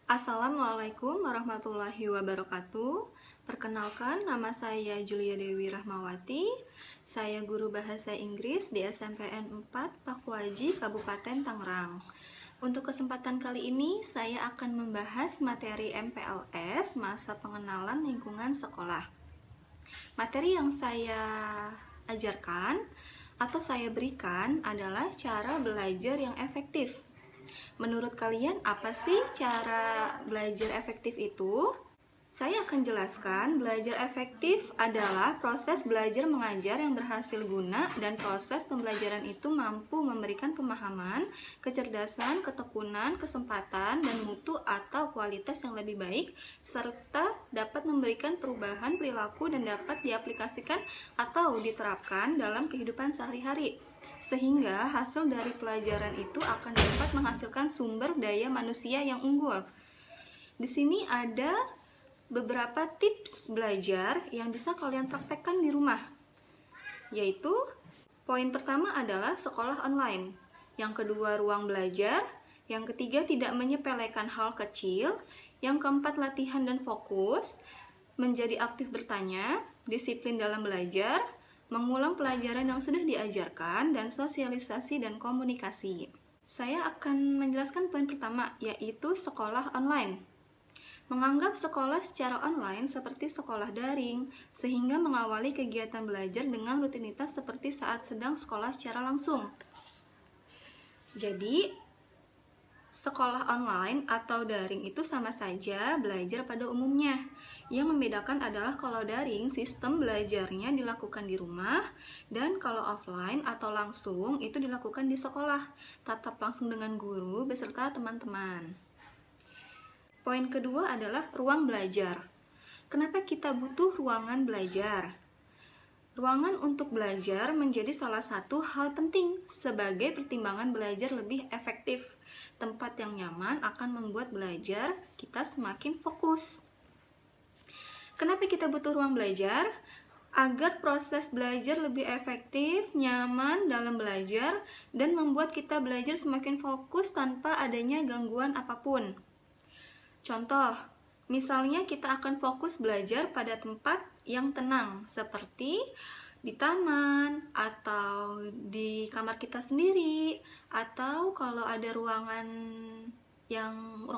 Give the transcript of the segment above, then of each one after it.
Assalamualaikum warahmatullahi wabarakatuh. Perkenalkan, nama saya Julia Dewi Rahmawati. Saya guru bahasa Inggris di SMPN 4 Pakuaji, Kabupaten Tangerang. Untuk kesempatan kali ini, saya akan membahas materi MPLS, masa pengenalan lingkungan sekolah. Materi yang saya ajarkan atau saya berikan adalah cara belajar yang efektif. Menurut kalian, apa sih cara belajar efektif itu? Saya akan jelaskan, belajar efektif adalah proses belajar mengajar yang berhasil guna dan proses pembelajaran itu mampu memberikan pemahaman, kecerdasan, ketekunan, kesempatan, dan mutu atau kualitas yang lebih baik, serta dapat memberikan perubahan perilaku dan dapat diaplikasikan atau diterapkan dalam kehidupan sehari-hari. Sehingga hasil dari pelajaran itu akan dapat menghasilkan sumber daya manusia yang unggul. Di sini ada beberapa tips belajar yang bisa kalian praktekkan di rumah. Yaitu, poin pertama adalah sekolah online. Yang kedua, ruang belajar. Yang ketiga, tidak menyepelekan hal kecil. Yang keempat, latihan dan fokus. Menjadi aktif bertanya, disiplin dalam belajar, mengulang pelajaran yang sudah diajarkan, dan sosialisasi dan komunikasi. Saya akan menjelaskan poin pertama, yaitu sekolah online. Menganggap sekolah secara online seperti sekolah daring, sehingga mengawali kegiatan belajar dengan rutinitas seperti saat sedang sekolah secara langsung. Jadi, sekolah online atau daring itu sama saja belajar pada umumnya. Yang membedakan adalah kalau daring, sistem belajarnya dilakukan di rumah, dan kalau offline atau langsung itu dilakukan di sekolah, tatap langsung dengan guru beserta teman-teman. Poin kedua adalah ruang belajar. Kenapa kita butuh ruangan belajar? Ruangan untuk belajar menjadi salah satu hal penting sebagai pertimbangan belajar lebih efektif. Tempat yang nyaman akan membuat belajar kita semakin fokus. Kenapa kita butuh ruang belajar? Agar proses belajar lebih efektif, nyaman dalam belajar, dan membuat kita belajar semakin fokus tanpa adanya gangguan apapun. Contoh, misalnya kita akan fokus belajar pada tempat yang tenang, seperti di taman, atau di kamar kita sendiri, atau kalau ada ruang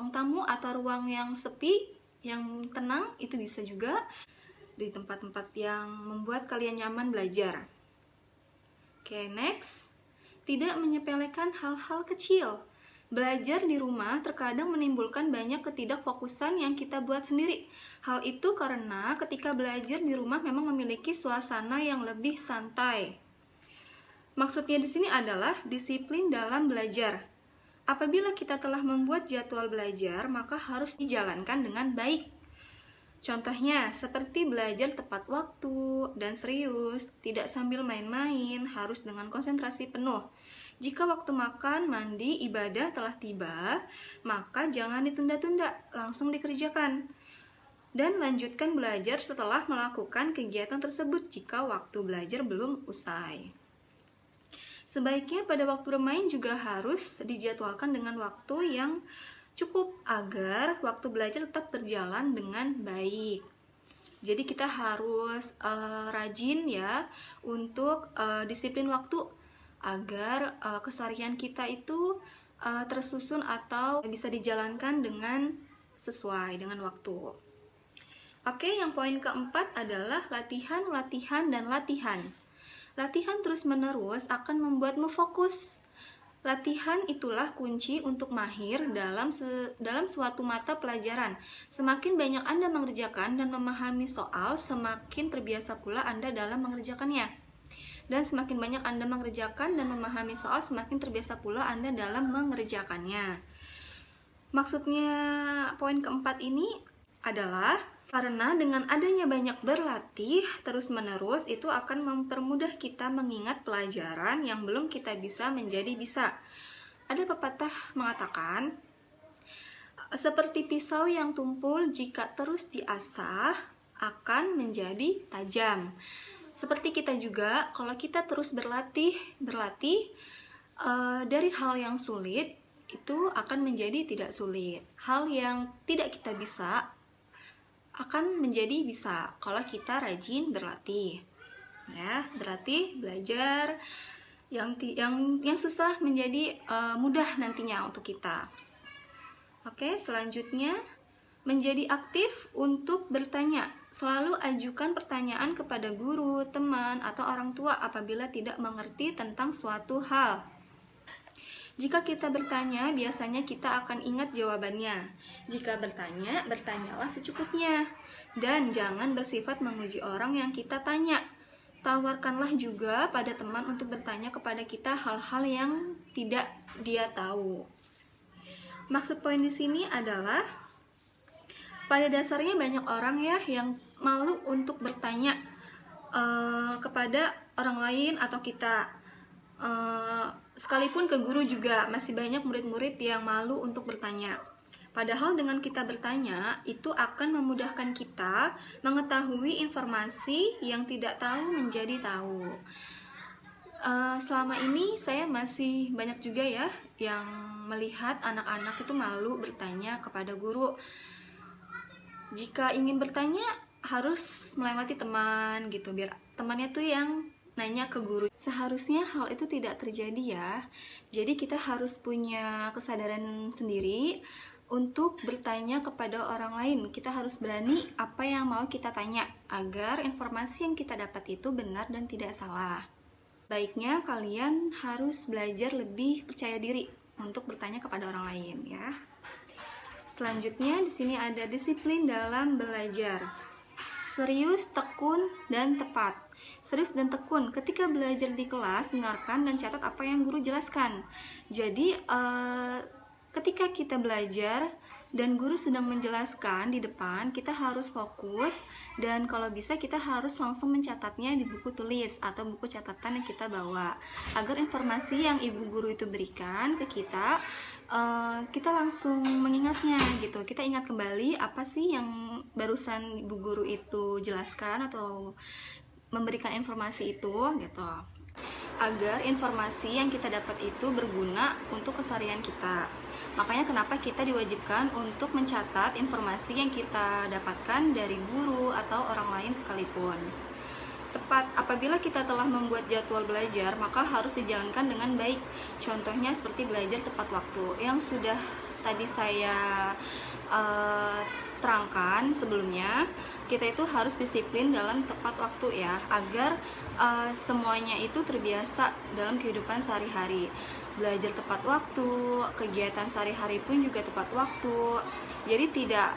tamu atau ruang yang sepi, yang tenang, itu bisa juga di tempat-tempat yang membuat kalian nyaman belajar. Oke, next. Tidak menyepelekan hal-hal kecil. Belajar di rumah terkadang menimbulkan banyak ketidakfokusan yang kita buat sendiri. Hal itu karena ketika belajar di rumah memang memiliki suasana yang lebih santai. Maksudnya di sini adalah disiplin dalam belajar. Apabila kita telah membuat jadwal belajar, maka harus dijalankan dengan baik. Contohnya, seperti belajar tepat waktu dan serius, tidak sambil main-main, harus dengan konsentrasi penuh. Jika waktu makan, mandi, ibadah telah tiba, maka jangan ditunda-tunda, langsung dikerjakan. Dan lanjutkan belajar setelah melakukan kegiatan tersebut jika waktu belajar belum usai. Sebaiknya pada waktu bermain juga harus dijadwalkan dengan waktu yang cukup agar waktu belajar tetap berjalan dengan baik. Jadi kita harus rajin ya untuk disiplin waktu agar keseharian kita itu tersusun atau bisa dijalankan dengan sesuai dengan waktu. Oke, yang poin keempat adalah latihan, latihan, dan latihan. Latihan terus-menerus akan membuatmu fokus. Latihan itulah kunci untuk mahir dalam suatu mata pelajaran. Semakin banyak Anda mengerjakan dan memahami soal, semakin terbiasa pula Anda dalam mengerjakannya. Dan semakin banyak Anda mengerjakan dan memahami soal, semakin terbiasa pula Anda dalam mengerjakannya. Maksudnya poin keempat ini adalah karena dengan adanya banyak berlatih terus-menerus itu akan mempermudah kita mengingat pelajaran yang belum kita bisa menjadi bisa. Ada pepatah mengatakan, seperti pisau yang tumpul jika terus diasah akan menjadi tajam. Seperti kita juga, kalau kita terus berlatih dari hal yang sulit, itu akan menjadi tidak sulit. Hal yang tidak kita bisa akan menjadi bisa kalau kita rajin berlatih. Ya, berlatih, belajar, yang susah menjadi mudah nantinya untuk kita. Oke, selanjutnya menjadi aktif untuk bertanya. Selalu ajukan pertanyaan kepada guru, teman, atau orang tua apabila tidak mengerti tentang suatu hal. Jika kita bertanya, biasanya kita akan ingat jawabannya. Jika bertanya, bertanyalah secukupnya. Dan jangan bersifat menguji orang yang kita tanya. Tawarkanlah juga pada teman untuk bertanya kepada kita hal-hal yang tidak dia tahu. Maksud poin di sini adalah pada dasarnya banyak orang ya yang malu untuk bertanya kepada orang lain atau kita. Sekalipun ke guru juga masih banyak murid-murid yang malu untuk bertanya. Padahal dengan kita bertanya itu akan memudahkan kita mengetahui informasi yang tidak tahu menjadi tahu. Selama ini saya masih banyak juga ya yang melihat anak-anak itu malu bertanya kepada guru. Jika ingin bertanya harus melewati teman gitu, biar temannya tuh yang nanya ke guru. Seharusnya hal itu tidak terjadi ya. Jadi kita harus punya kesadaran sendiri untuk bertanya kepada orang lain. Kita harus berani apa yang mau kita tanya agar informasi yang kita dapat itu benar dan tidak salah. Baiknya kalian harus belajar lebih percaya diri untuk bertanya kepada orang lain ya. Selanjutnya di sini ada disiplin dalam belajar. Serius, tekun, dan tepat. Serius dan tekun. Ketika belajar di kelas, dengarkan dan catat apa yang guru jelaskan. Jadi ketika kita belajar dan guru sedang menjelaskan di depan, kita harus fokus dan kalau bisa kita harus langsung mencatatnya di buku tulis atau buku catatan yang kita bawa agar informasi yang ibu guru itu berikan ke kita, kita langsung mengingatnya gitu. Kita ingat kembali apa sih yang barusan ibu guru itu jelaskan atau memberikan informasi itu gitu, agar informasi yang kita dapat itu berguna untuk keseharian kita. Makanya kenapa kita diwajibkan untuk mencatat informasi yang kita dapatkan dari guru atau orang lain sekalipun. Tepat, apabila kita telah membuat jadwal belajar, maka harus dijalankan dengan baik. Contohnya seperti belajar tepat waktu, yang sudah tadi saya terangkan sebelumnya. Kita itu harus disiplin dalam tepat waktu ya, agar semuanya itu terbiasa dalam kehidupan sehari-hari. Belajar tepat waktu, kegiatan sehari-hari pun juga tepat waktu. Jadi tidak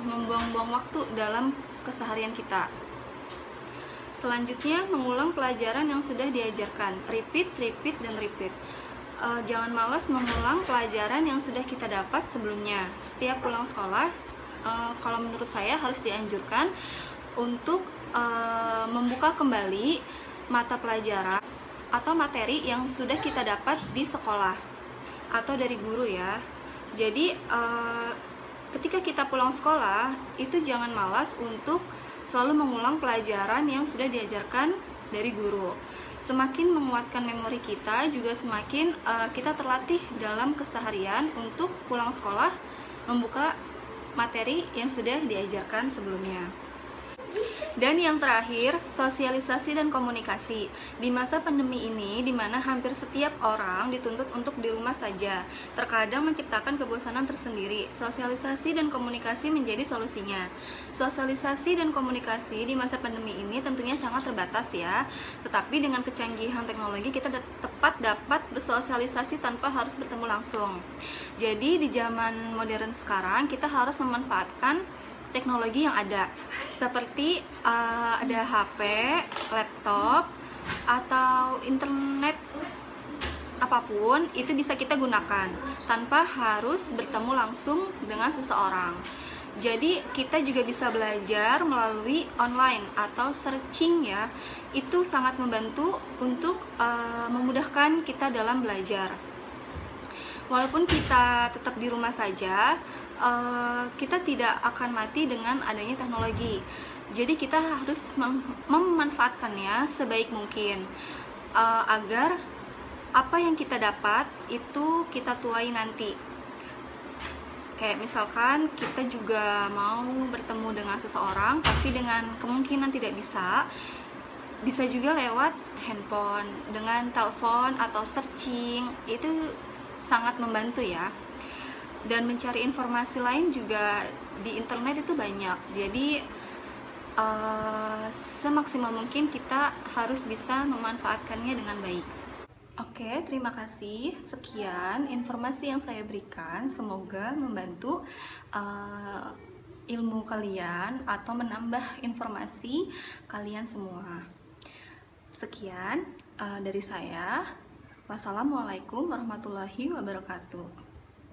membuang-buang waktu dalam keseharian kita. Selanjutnya, mengulang pelajaran yang sudah diajarkan. Repeat, repeat, dan repeat. Jangan malas mengulang pelajaran yang sudah kita dapat sebelumnya. Setiap pulang sekolah, kalau menurut saya harus dianjurkan untuk membuka kembali mata pelajaran atau materi yang sudah kita dapat di sekolah atau dari guru ya. Jadi ketika kita pulang sekolah itu jangan malas untuk selalu mengulang pelajaran yang sudah diajarkan dari guru. Semakin menguatkan memori kita, juga semakin kita terlatih dalam keseharian untuk pulang sekolah membuka materi yang sudah diajarkan sebelumnya. Dan yang terakhir, sosialisasi dan komunikasi. Di masa pandemi ini, di mana hampir setiap orang dituntut untuk di rumah saja, terkadang menciptakan kebosanan tersendiri. Sosialisasi dan komunikasi menjadi solusinya. Sosialisasi dan komunikasi di masa pandemi ini tentunya sangat terbatas ya. Tetapi dengan kecanggihan teknologi, kita tepat dapat bersosialisasi tanpa harus bertemu langsung. Jadi di zaman modern sekarang, kita harus memanfaatkan teknologi yang ada, seperti ada HP, laptop, atau internet apapun itu bisa kita gunakan tanpa harus bertemu langsung dengan seseorang. Jadi kita juga bisa belajar melalui online atau searching ya. Itu sangat membantu untuk memudahkan kita dalam belajar. Walaupun kita tetap di rumah saja, kita tidak akan mati dengan adanya teknologi. Jadi kita harus memanfaatkannya sebaik mungkin agar apa yang kita dapat itu kita tuai nanti. Kayak misalkan kita juga mau bertemu dengan seseorang tapi dengan kemungkinan tidak bisa juga lewat handphone, dengan telepon atau searching, itu sangat membantu ya. Dan mencari informasi lain juga di internet itu banyak, jadi semaksimal mungkin kita harus bisa memanfaatkannya dengan baik. Oke, terima kasih. Sekian informasi yang saya berikan. Semoga membantu ilmu kalian atau menambah informasi kalian semua. Sekian dari saya. Wassalamualaikum warahmatullahi wabarakatuh.